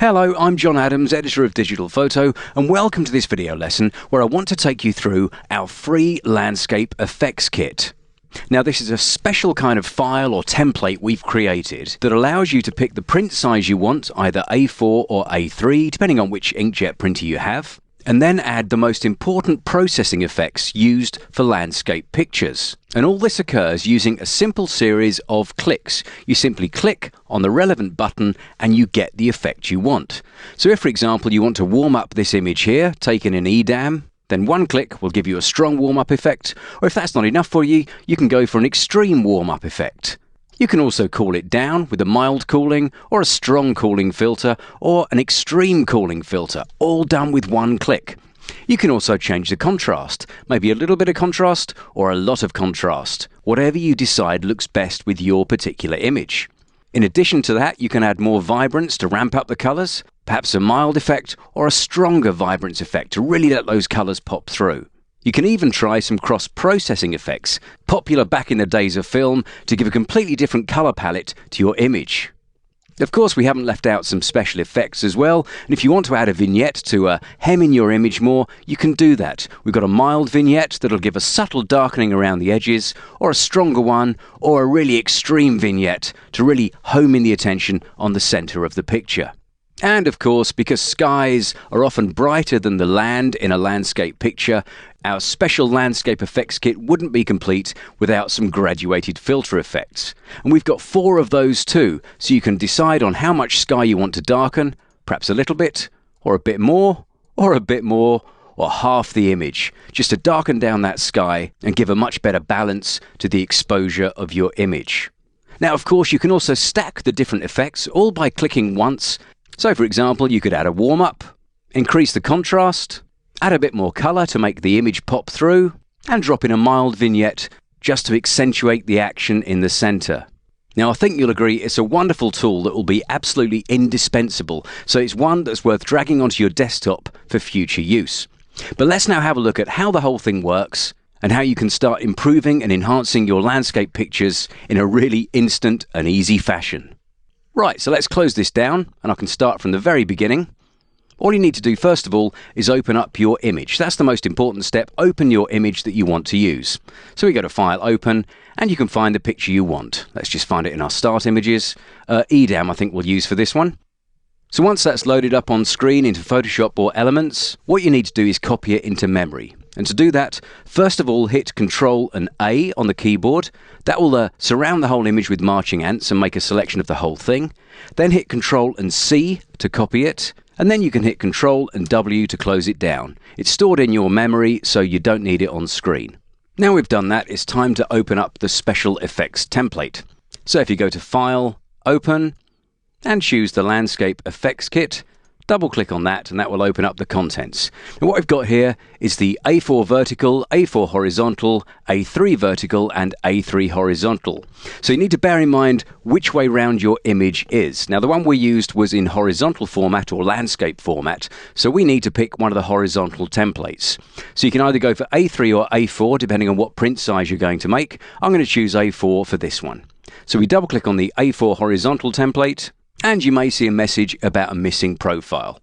Hello, I'm John Adams, editor of Digital Photo, and welcome to this video lesson where I want to take you through our free landscape effects kit. Now, this is a special kind of file or template we've created that allows you to pick the print size you want, either A4 or A3, depending on which inkjet printer you have, and then add the most important processing effects used for landscape pictures. And all this occurs using a simple series of clicks. You simply click on the relevant button and you get the effect you want. So if, for example, you want to warm up this image here, taken in EDAM, then one click will give you a strong warm-up effect, or if that's not enough for you, you can go for an extreme warm-up effect. You can also cool it down with a mild cooling, or a strong cooling filter, or an extreme cooling filter, all done with one click. You can also change the contrast, maybe a little bit of contrast, or a lot of contrast, whatever you decide looks best with your particular image. In addition to that, you can add more vibrance to ramp up the colours, perhaps a mild effect, or a stronger vibrance effect to really let those colours pop through. You can even try some cross-processing effects, popular back in the days of film, to give a completely different colour palette to your image. Of course, we haven't left out some special effects as well, and if you want to add a vignette to hem in your image more, you can do that. We've got a mild vignette that'll give a subtle darkening around the edges, or a stronger one, or a really extreme vignette to really home in the attention on the centre of the picture. And of course, because skies are often brighter than the land in a landscape picture, our special landscape effects kit wouldn't be complete without some graduated filter effects. And we've got 4 of those too, so you can decide on how much sky you want to darken, perhaps a little bit, or a bit more, or a bit more, or half the image, just to darken down that sky and give a much better balance to the exposure of your image. Now, of course, you can also stack the different effects, all by clicking once. So, for example, you could add a warm-up, increase the contrast, add a bit more colour to make the image pop through, and drop in a mild vignette just to accentuate the action in the centre. Now, I think you'll agree it's a wonderful tool that will be absolutely indispensable, so it's one that's worth dragging onto your desktop for future use. But let's now have a look at how the whole thing works and how you can start improving and enhancing your landscape pictures in a really instant and easy fashion. Right, so let's close this down, and I can start from the very beginning. All you need to do first of all is open up your image. That's the most important step. Open your image that you want to use. So we go to File, Open, and you can find the picture you want. Let's just find it in our Start Images. EDAM I think we'll use for this one. So once that's loaded up on screen into Photoshop or Elements, what you need to do is copy it into memory. And to do that, first of all, hit Ctrl and A on the keyboard. That will surround the whole image with marching ants and make a selection of the whole thing. Then hit Ctrl and C to copy it. And then you can hit Ctrl and W to close it down. It's stored in your memory, so you don't need it on screen. Now we've done that, it's time to open up the Special Effects template. So if you go to File, Open, and choose the Landscape Effects Kit, double-click on that and that will open up the contents. And what we've got here is the A4 vertical, A4 horizontal, A3 vertical and A3 horizontal. So you need to bear in mind which way round your image is. Now the one we used was in horizontal format or landscape format, so we need to pick one of the horizontal templates. So you can either go for A3 or A4 depending on what print size you're going to make. I'm going to choose A4 for this one. So we double-click on the A4 horizontal template, and you may see a message about a missing profile.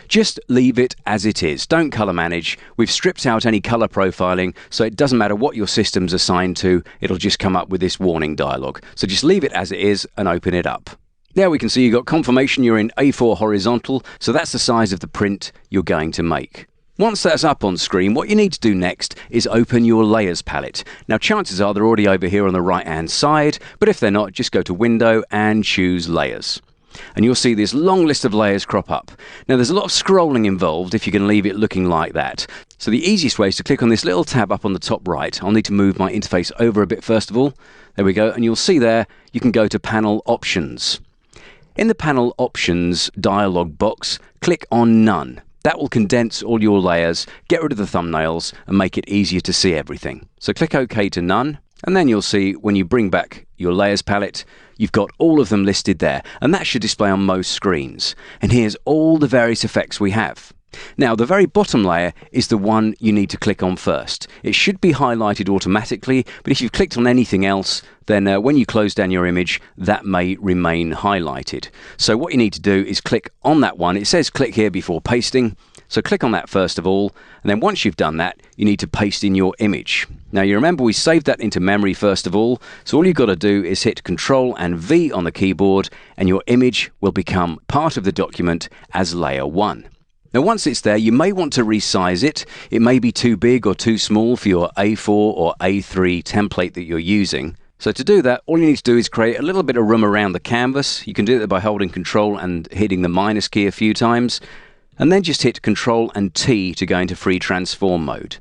Just leave it as it is. Don't colour manage. We've stripped out any colour profiling, so it doesn't matter what your system's assigned to, it'll just come up with this warning dialog. So just leave it as it is and open it up. Now we can see you've got confirmation you're in A4 horizontal, so that's the size of the print you're going to make. Once that's up on screen, what you need to do next is open your Layers palette. Now chances are they're already over here on the right hand side, but if they're not, just go to Window and choose Layers. And you'll see this long list of layers crop up. Now there's a lot of scrolling involved if you can leave it looking like that. So the easiest way is to click on this little tab up on the top right. I'll need to move my interface over a bit first of all. There we go, and you'll see there you can go to Panel Options. In the Panel Options dialog box, click on None. That will condense all your layers, get rid of the thumbnails and make it easier to see everything. So click OK to None. And then you'll see when you bring back your Layers palette, you've got all of them listed there, and that should display on most screens. And here's all the various effects we have. Now, the very bottom layer is the one you need to click on first. It should be highlighted automatically, but if you've clicked on anything else, then when you close down your image, that may remain highlighted. So what you need to do is click on that one. It says click here before pasting. So click on that first of all, and then once you've done that, you need to paste in your image. Now you remember we saved that into memory first of all, so all you've got to do is hit Ctrl and V on the keyboard, and your image will become part of the document as layer 1. Now once it's there, you may want to resize it. It may be too big or too small for your A4 or A3 template that you're using. So to do that, all you need to do is create a little bit of room around the canvas. You can do that by holding Ctrl and hitting the minus key a few times, and then just hit Ctrl and T to go into free transform mode.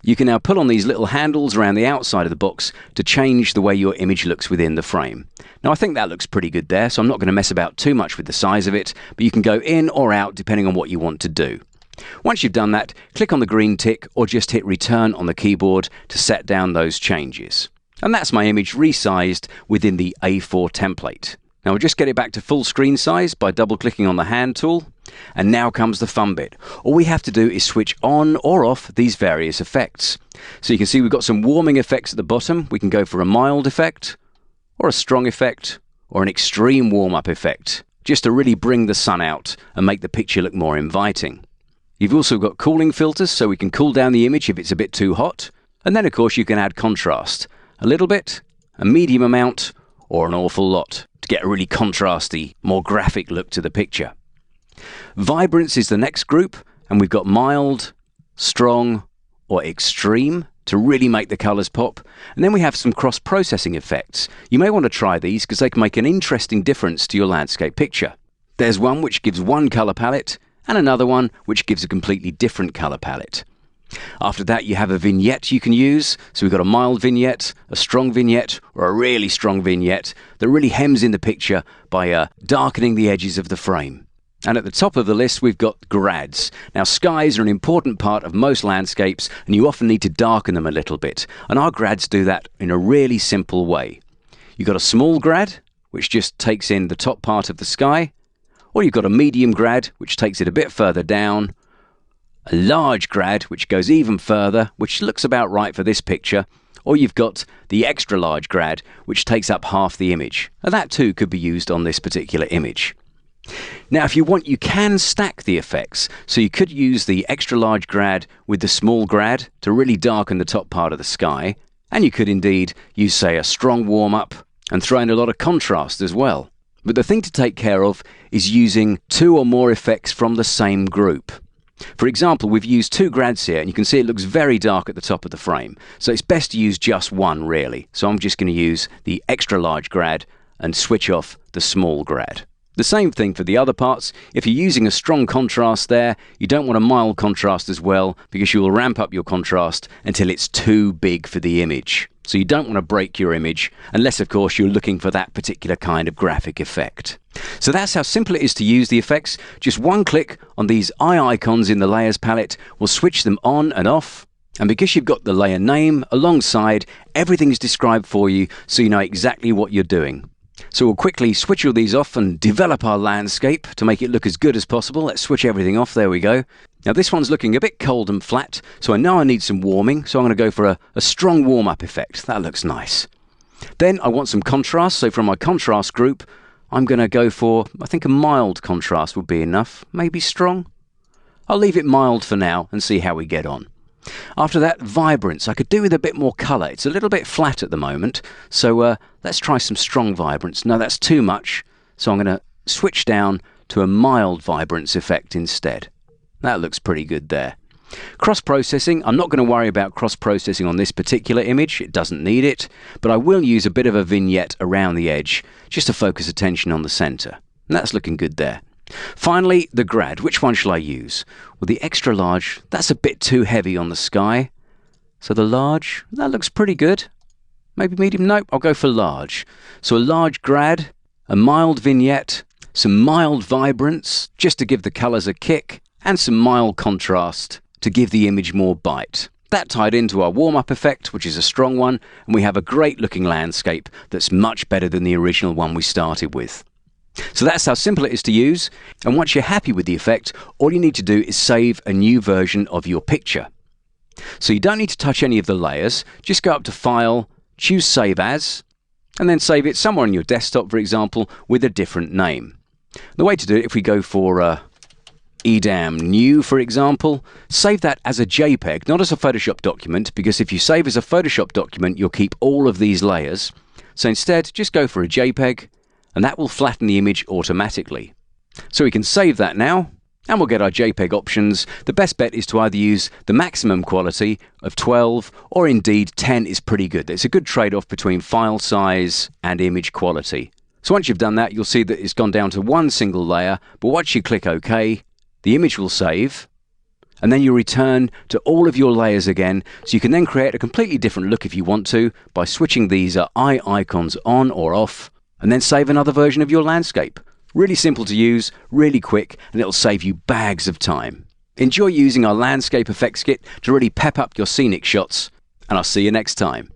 You can now pull on these little handles around the outside of the box to change the way your image looks within the frame. Now I think that looks pretty good there, so I'm not going to mess about too much with the size of it, but you can go in or out depending on what you want to do. Once you've done that, click on the green tick or just hit return on the keyboard to set down those changes. And that's my image resized within the A4 template. Now we'll just get it back to full screen size by double clicking on the hand tool. And now comes the fun bit. All we have to do is switch on or off these various effects. So you can see we've got some warming effects at the bottom. We can go for a mild effect, or a strong effect, or an extreme warm-up effect, just to really bring the sun out and make the picture look more inviting. You've also got cooling filters, so we can cool down the image if it's a bit too hot. And then of course you can add contrast. A little bit, a medium amount, or an awful lot, to get a really contrasty, more graphic look to the picture. Vibrance is the next group, and we've got mild, strong, or extreme to really make the colours pop. And then we have some cross-processing effects. You may want to try these because they can make an interesting difference to your landscape picture. There's one which gives one colour palette, and another one which gives a completely different colour palette. After that, you have a vignette you can use. So we've got a mild vignette, a strong vignette, or a really strong vignette that really hems in the picture by darkening the edges of the frame. And at the top of the list, we've got grads. Now, skies are an important part of most landscapes, and you often need to darken them a little bit. And our grads do that in a really simple way. You've got a small grad, which just takes in the top part of the sky, or you've got a medium grad, which takes it a bit further down, a large grad, which goes even further, which looks about right for this picture, or you've got the extra large grad, which takes up half the image. And that too could be used on this particular image. Now, if you want, you can stack the effects. So you could use the extra large grad with the small grad to really darken the top part of the sky. And you could indeed use, say, a strong warm-up and throw in a lot of contrast as well. But the thing to take care of is using two or more effects from the same group. For example, we've used two grads here, and you can see it looks very dark at the top of the frame. So it's best to use just one, really. So I'm just going to use the extra large grad and switch off the small grad. The same thing for the other parts. If you're using a strong contrast there, you don't want a mild contrast as well, because you will ramp up your contrast until it's too big for the image. So you don't want to break your image, unless of course you're looking for that particular kind of graphic effect. So that's how simple it is to use the effects. Just one click on these eye icons in the layers palette will switch them on and off. And because you've got the layer name alongside, everything is described for you, so you know exactly what you're doing. So we'll quickly switch all these off and develop our landscape to make it look as good as possible. Let's switch everything off. There we go. Now this one's looking a bit cold and flat, so I know I need some warming, so I'm going to go for a strong warm-up effect. That looks nice. Then I want some contrast, so from my contrast group, I'm going to go for, I think a mild contrast would be enough. Maybe strong? I'll leave it mild for now and see how we get on. After that, vibrance. I could do with a bit more colour. It's a little bit flat at the moment, so let's try some strong vibrance. No, that's too much, so I'm going to switch down to a mild vibrance effect instead. That looks pretty good there. Cross-processing. I'm not going to worry about cross-processing on this particular image. It doesn't need it, but I will use a bit of a vignette around the edge just to focus attention on the centre. And that's looking good there. Finally, the grad. Which one shall I use? Well, the extra large, that's a bit too heavy on the sky. So the large, that looks pretty good. Maybe medium? Nope, I'll go for large. So a large grad, a mild vignette, some mild vibrance, just to give the colours a kick, and some mild contrast to give the image more bite. That tied into our warm-up effect, which is a strong one, and we have a great looking landscape that's much better than the original one we started with. So that's how simple it is to use, and once you're happy with the effect, all you need to do is save a new version of your picture. So you don't need to touch any of the layers, just go up to File, choose Save As, and then save it somewhere on your desktop, for example, with a different name. The way to do it, if we go for EDAM New, for example, save that as a JPEG, not as a Photoshop document, because if you save as a Photoshop document, you'll keep all of these layers. So instead, just go for a JPEG, and that will flatten the image automatically. So we can save that now, and we'll get our JPEG options. The best bet is to either use the maximum quality of 12, or indeed 10 is pretty good. It's a good trade-off between file size and image quality. So once you've done that, you'll see that it's gone down to one single layer, but once you click OK, the image will save, and then you return to all of your layers again, so you can then create a completely different look if you want to, by switching these eye icons on or off, and then save another version of your landscape. Really simple to use, really quick, and it'll save you bags of time. Enjoy using our landscape effects kit to really pep up your scenic shots, and I'll see you next time.